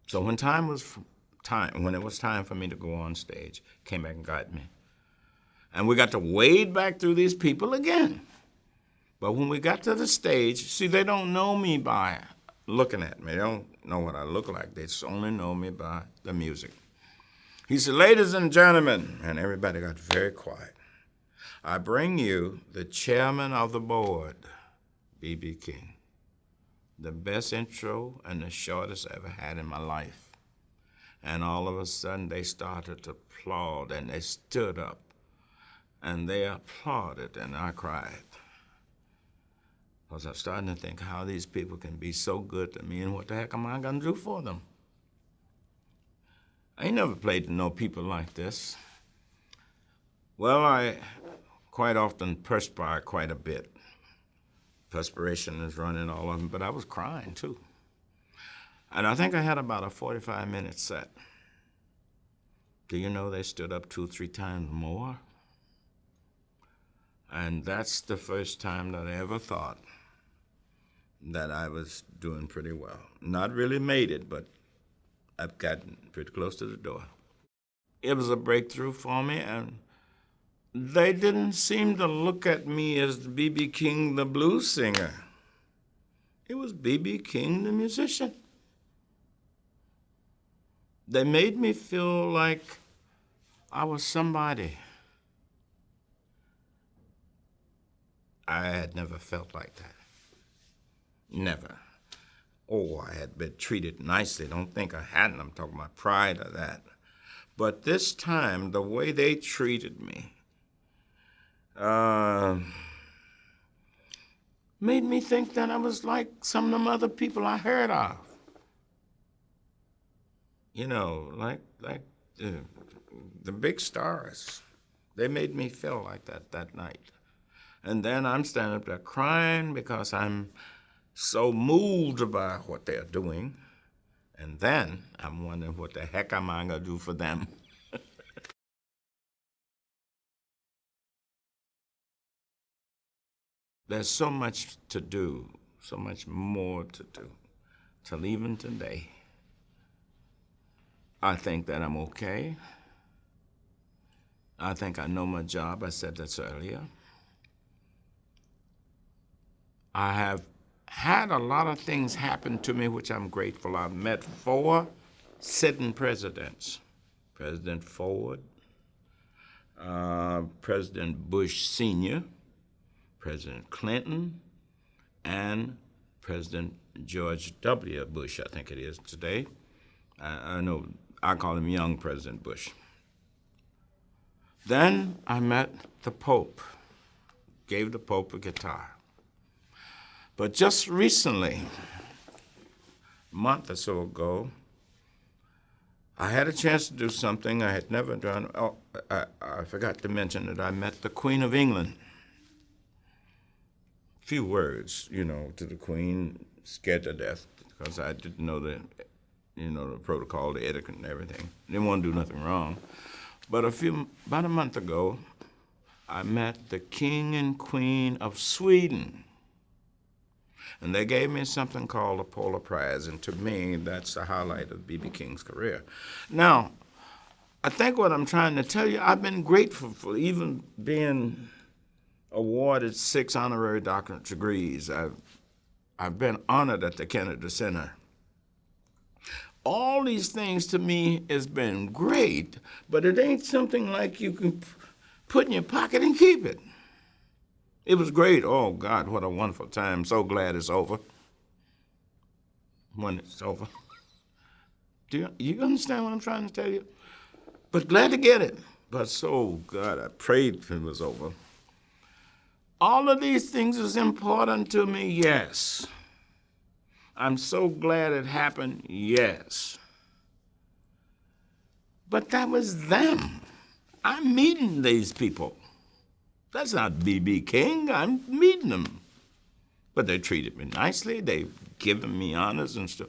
So when it was time for me to go on stage, came back and got me. And we got to wade back through these people again. But when we got to the stage, see, they don't know me by looking at me. They don't know what I look like. They just only know me by the music. He said, ladies and gentlemen, and everybody got very quiet, I bring you the chairman of the board, B.B. King. The best intro and the shortest I ever had in my life. And all of a sudden, they started to applaud, and they stood up, and they applauded, and I cried. Because I was starting to think how these people can be so good to me, and what the heck am I going to do for them? I ain't never played to no people like this. Well, I quite often perspire quite a bit. Perspiration is running all of them, but I was crying too. And I think I had about a 45-minute set. Do you know they stood up 2 or 3 times more? And that's the first time that I ever thought that I was doing pretty well. Not really made it, but I've gotten pretty close to the door. It was a breakthrough for me, and they didn't seem to look at me as B.B. King, the blues singer. It was B.B. King, the musician. They made me feel like I was somebody. I had never felt like that. Never. Oh, I had been treated nicely. Don't think I hadn't. I'm talking about pride of that. But this time, the way they treated me made me think that I was like some of them other people I heard of. You know, like the big stars. They made me feel like that night. And then I'm standing up there crying because I'm so moved by what they're doing. And then I'm wondering what the heck am I going to do for them? There's so much to do, so much more to do, till even today. I think that I'm okay. I think I know my job. I said this earlier. I have had a lot of things happen to me which I'm grateful. I've met 4 sitting presidents. President Ford, President Bush Sr., President Clinton, and President George W. Bush, I think it is today. I know I call him young President Bush. Then I met the Pope, gave the Pope a guitar. But just recently, a month or so ago, I had a chance to do something I had never done. Oh, I forgot to mention that I met the Queen of England. A few words, you know, to the Queen, scared to death, because I didn't know the protocol, the etiquette and everything. Didn't want to do nothing wrong. But about a month ago, I met the King and Queen of Sweden. And they gave me something called a Polar Prize, and to me, that's the highlight of B.B. King's career. Now, I think what I'm trying to tell you, I've been grateful for even being awarded 6 honorary doctorate degrees. I've been honored at the Kennedy Center. All these things to me has been great, but it ain't something like you can put in your pocket and keep it. It was great. Oh, God, what a wonderful time. So glad it's over. When it's over. Do you understand what I'm trying to tell you? But glad to get it. But so, God, I prayed it was over. All of these things is important to me, yes. I'm so glad it happened, yes. But that was them. I'm meeting these people. That's not B.B. King. I'm meeting them. But they treated me nicely. They've given me honors and stuff.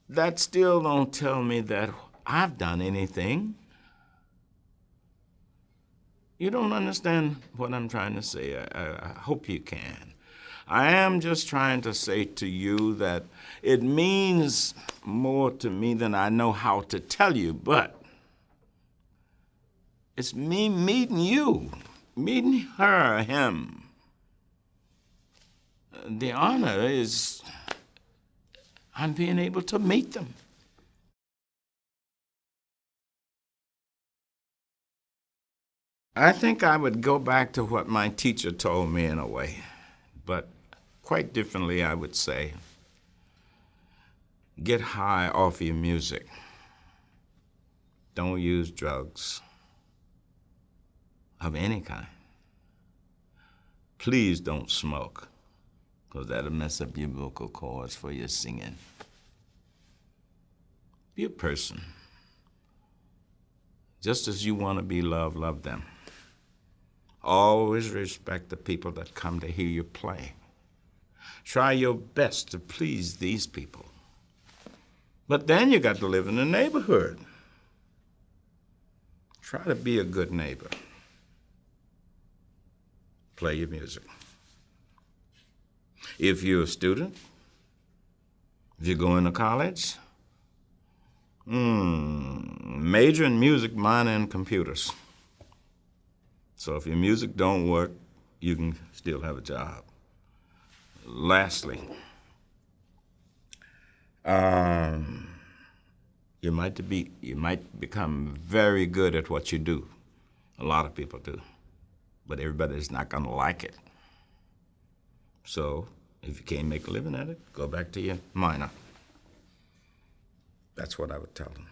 That still don't tell me that I've done anything. You don't understand what I'm trying to say. I hope you can. I am just trying to say to you that it means more to me than I know how to tell you, but it's me meeting you, meeting her, him. The honor is I'm being able to meet them. I think I would go back to what my teacher told me in a way, but quite differently I would say, get high off your music. Don't use drugs of any kind. Please don't smoke, because that'll mess up your vocal cords for your singing. Be a person. Just as you want to be loved, love them. Always respect the people that come to hear you play. Try your best to please these people. But then you got to live in the neighborhood. Try to be a good neighbor. Play your music. If you're a student, if you're going to college, major in music, minor in computers. So if your music don't work, you can still have a job. Lastly, you might become very good at what you do. A lot of people do, but everybody's not going to like it. So If you can't make a living at it, go back to your miner. That's what I would tell them.